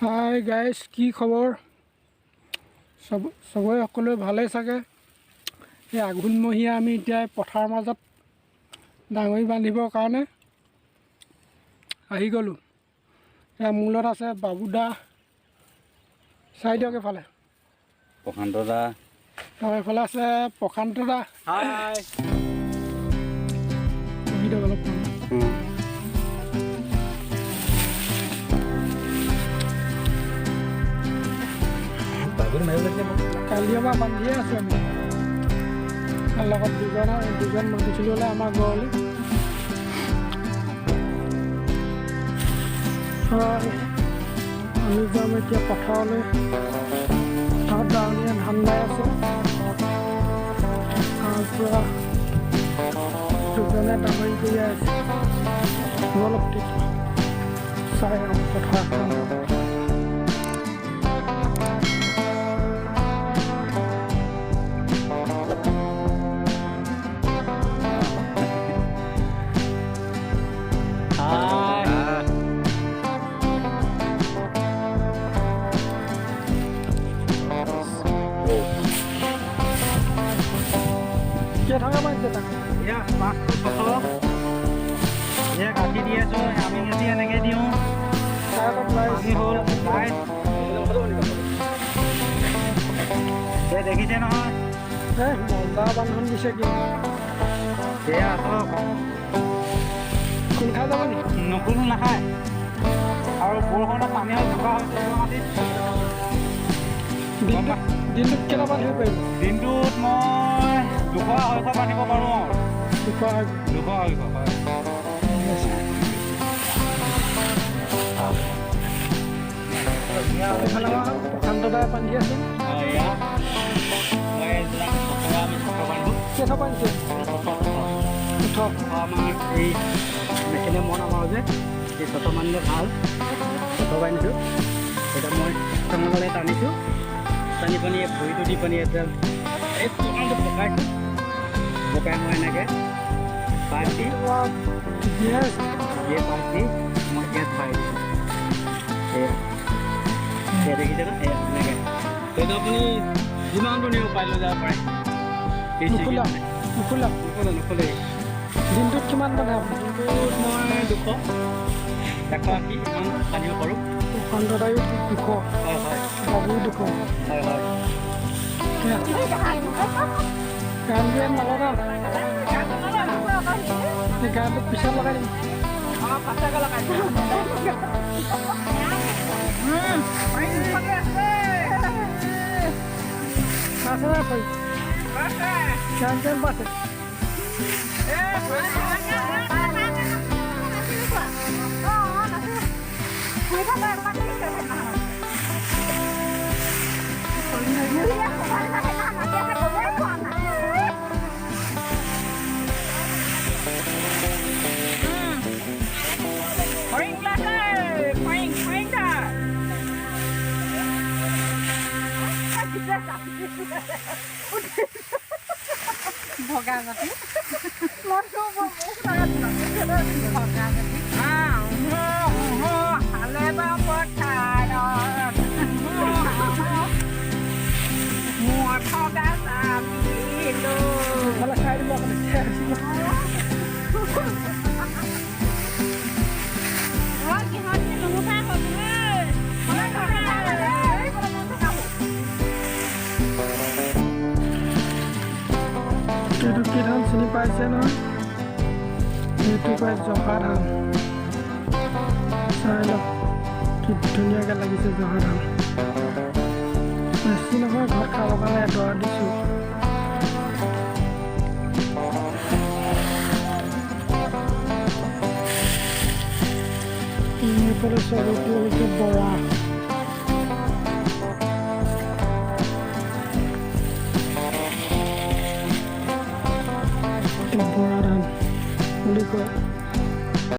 Hi guys, কি খবৰ? চবৰে সকলোৱে ভালেই চাগে। এই আঘোণমহীয়া আমি এতিয়া পথাৰৰ মাজত ডাঙৰি বান্ধিবৰ কাৰণে আহি গ'লোঁ। এয়া মূলত আছে বাবুদা, চাই দিয়ক এইফালে প্ৰশান্ত দা, আৰু এইফালে আছে প্ৰশান্ত দা। হাই অলপ কালিৰ পৰা বান্ধিয়ে আছোঁ আমি। তাৰ লগত দুজন মাতিছিলোঁ আমাৰ ঘৰলৈ। আমি যাম এতিয়া পথাৰলৈ। তাত ডাঙৰীয়া ধান দাই আছে। তাৰপৰা দুজনে ডাঙৰি কৰি আছে। অলপ চাই আহোঁ পথাৰখন। কেইটকা পাইছে তাক? এয়া 500 এয়া কাটি দি আছোঁ। আমি কাটি এনেকৈ দিওঁ। পানী হ'ল লাইট দেখিছে নহয়। মজা বান্ধন দিছে কি এয়া আছক। খোল খাই যাব নেকি? নকুলো নাখায়। আৰু বৰষুণত পানী হ'ল বোকা হৈছে মাটিত। দিনটোত কেইটা বান্ধিব পাৰিব? দিনটোত মই 200-250 বান্ধিব পাৰোঁ আৰু 200-250 হয়। এইফালে প্ৰশান্ত দাই বান্ধি আছে। কেইটা বান্ধিছে? 18। আমাৰ এই মেচিনে মন আমাৰ যে এই 6 মানিলে ভাল। 6 বান্ধিছোঁ। এতিয়া মই টাঙালে টানিছোঁ। টানি পানী ভৰিটো দি পানী এতিয়া এই প্ৰকাৰটো পকাইছোঁ। পকাই মই এনেকৈ পাইপ দি পাইপ দি মই ইয়াত ভৰাই দিছোঁ। এয়া দেখিছে ন? এয়া এনেকৈ সেইটো আপুনি যিমানটো নিব পাই লৈ যাব পাৰে। নুখোলে। দিনটোত কিমান বান্ধে আপুনি? দিনটোত মই 200-180 ইমান বান্ধিব পাৰোঁ। প্ৰশান্ত দায়ো 200, হয় বাবুও 200। হয় গান দিয়ে নলগা। এই গানটো পিছত লগাই দিম। পাছে ভগা জাতি হালে বা পথাৰত মই ভগা জাতিলো ইফালে খাই দিব। এইটো কি ধান চিনি পাইছে নহয়? এইটো কয় জহা ধান। চাই লওক কি ধুনীয়াকৈ লাগিছে জহা ধান। বেছি নহয়, ঘৰত খাবৰ কাৰণে এডৰা দিছোঁ। এইফালে চবটো হৈছে বৰা।